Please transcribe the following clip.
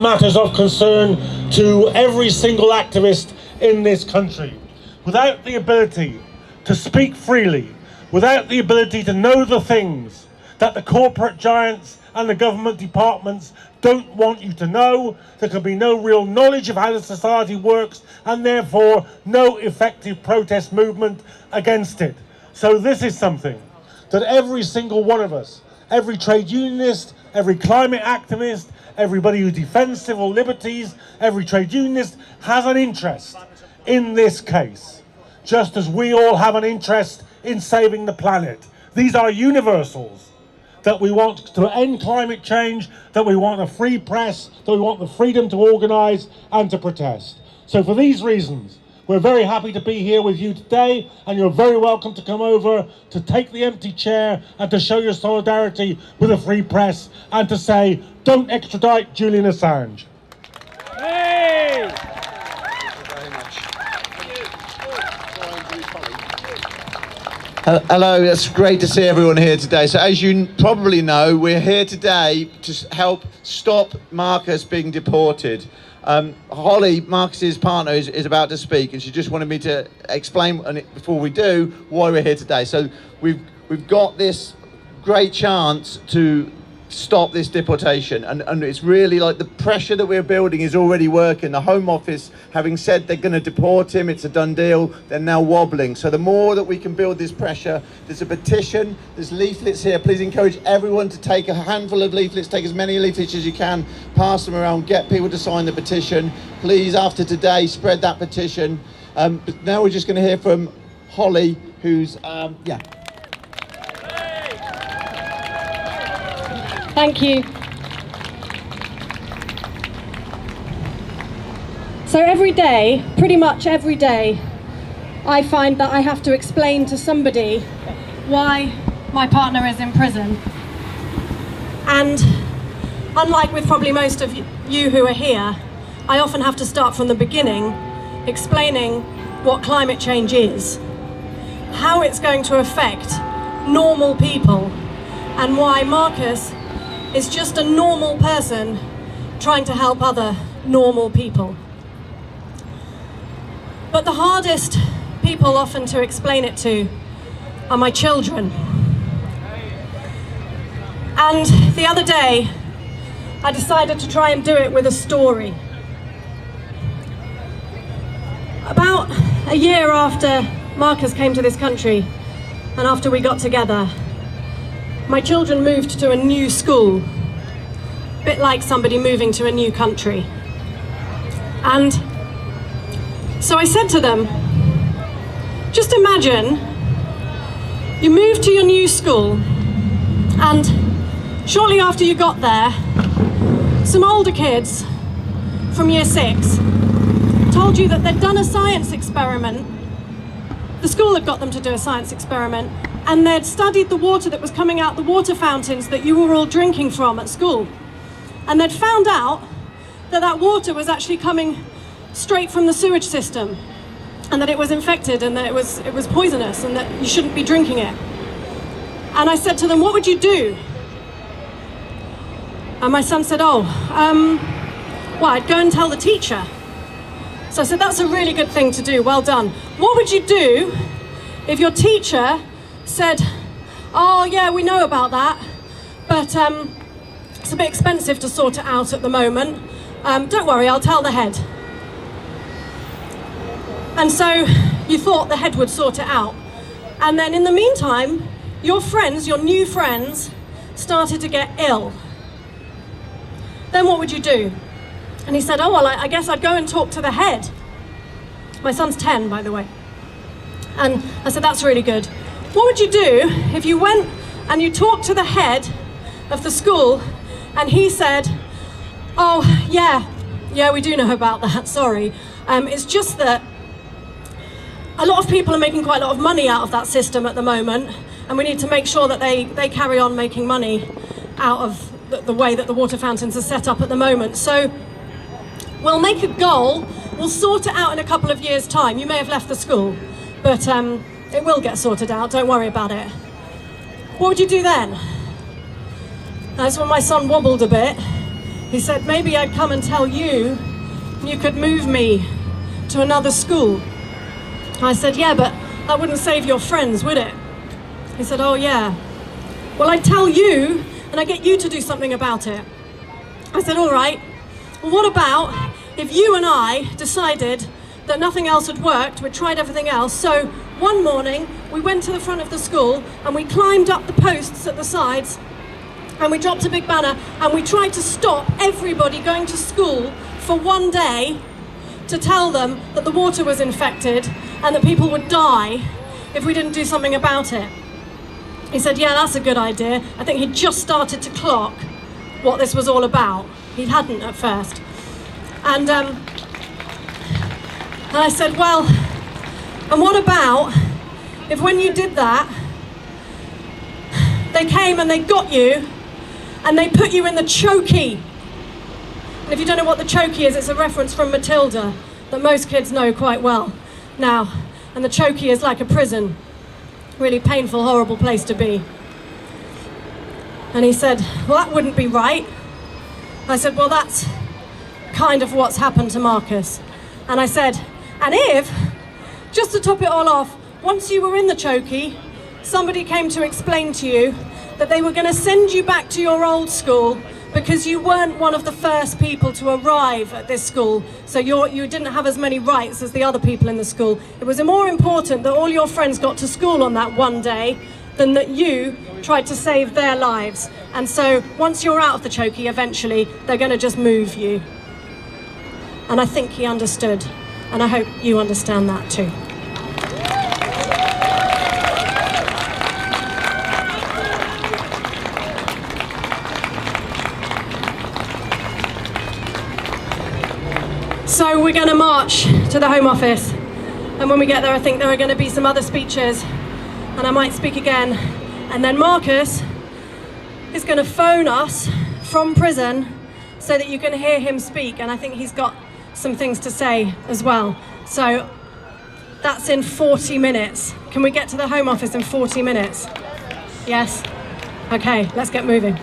matters of concern to every single activist in this country. Without the ability to speak freely, without the ability to know the things that the corporate giants and the government departments don't want you to know, there can be no real knowledge of how the society works, and therefore no effective protest movement against it. So this is something that every single one of us, every trade unionist, every climate activist, everybody who defends civil liberties, every trade unionist has an interest in this case, just as we all have an interest in saving the planet. These are universals, that we want to end climate change, that we want a free press, that we want the freedom to organise and to protest. So for these reasons, we're very happy to be here with you today, and you're very welcome to come over to take the empty chair and to show your solidarity with the free press and to say, don't extradite Julian Assange. Hey! Hello, it's great to see everyone here today. So as you probably know, we're here today to help stop Marcus being deported. Holly, Marcus's partner, is about to speak, and she just wanted me to explain before we do why we're here today. So we've got this great chance to stop this deportation, and it's really like the pressure that we're building is already working. The Home Office, having said they're going to deport him, it's a done deal, they're now wobbling. So the more that we can build this pressure, there's a petition, there's leaflets here. Please encourage everyone to take a handful of leaflets, take as many leaflets as you can, pass them around, get people to sign the petition. Please, after today, spread that petition. But now we're just going to hear from Holly, who's Thank you. So every day, pretty much every day, I find that I have to explain to somebody why my partner is in prison. And unlike with probably most of you who are here, I often have to start from the beginning, explaining what climate change is, how it's going to affect normal people, and why Marcus is just a normal person trying to help other normal people. But the hardest people often to explain it to are my children. And the other day, I decided to try and do it with a story. About a year after Marcus came to this country, and after we got together, my children moved to a new school, a bit like somebody moving to a new country. And so I said to them, just imagine you moved to your new school, and shortly after you got there, some older kids from year 6 told you that they'd done a science experiment. The school had got them to do a science experiment, and they'd studied the water that was coming out the water fountains that you were all drinking from at school. And they'd found out that that water was actually coming straight from the sewage system, and that it was infected, and that it was poisonous, and that you shouldn't be drinking it. And I said to them, what would you do? And my son said, well, I'd go and tell the teacher. So I said, that's a really good thing to do, well done. What would you do if your teacher said, oh yeah, we know about that, but it's a bit expensive to sort it out at the moment. Don't worry, I'll tell the head. And so you thought the head would sort it out. And then in the meantime, your friends, your new friends, started to get ill. Then what would you do? And he said, oh, well, I guess I'd go and talk to the head. My son's 10, by the way. And I said, that's really good. What would you do if you went and you talked to the head of the school and he said, oh, yeah, we do know about that, sorry. It's just that a lot of people are making quite a lot of money out of that system at the moment, and we need to make sure that they carry on making money out of the way that the water fountains are set up at the moment. So we'll make a goal, we'll sort it out in a couple of years' time. You may have left the school, but it will get sorted out, don't worry about it. What would you do then? That's when my son wobbled a bit, He said, maybe I'd come and tell you, and you could move me to another school. I said, yeah, but that wouldn't save your friends, would it? He said, oh yeah. Well, I'd tell you, and I'd get you to do something about it. I said, all right. Well, what about if you and I decided that nothing else had worked, we'd tried everything else, so one morning we went to the front of the school and we climbed up the posts at the sides and we dropped a big banner and we tried to stop everybody going to school for one day to tell them that the water was infected and that people would die if we didn't do something about it. He said, yeah, that's a good idea. I think he'd just started to clock what this was all about. He hadn't at first. And I said, well, and what about if when you did that, they came and they got you and they put you in the chokey? And if you don't know what the chokey is, it's a reference from Matilda that most kids know quite well now. And the chokey is like a prison, really painful, horrible place to be. And he said, well, that wouldn't be right. I said, well, that's kind of what's happened to Marcus. And I said, and if, just to top it all off, once you were in the chokey, somebody came to explain to you that they were going to send you back to your old school because you weren't one of the first people to arrive at this school, so you didn't have as many rights as the other people in the school. It was more important that all your friends got to school on that one day than that you tried to save their lives. And so once you're out of the chokey, eventually they're going to just move you. And I think he understood, and I hope you understand that too. So we're going to march to the Home Office, and when we get there I think there are going to be some other speeches and I might speak again, and then Marcus is going to phone us from prison so that you can hear him speak, and I think he's got some things to say as well. So that's in 40 minutes. Can we get to the Home Office in 40 minutes? Yes? Okay, let's get moving.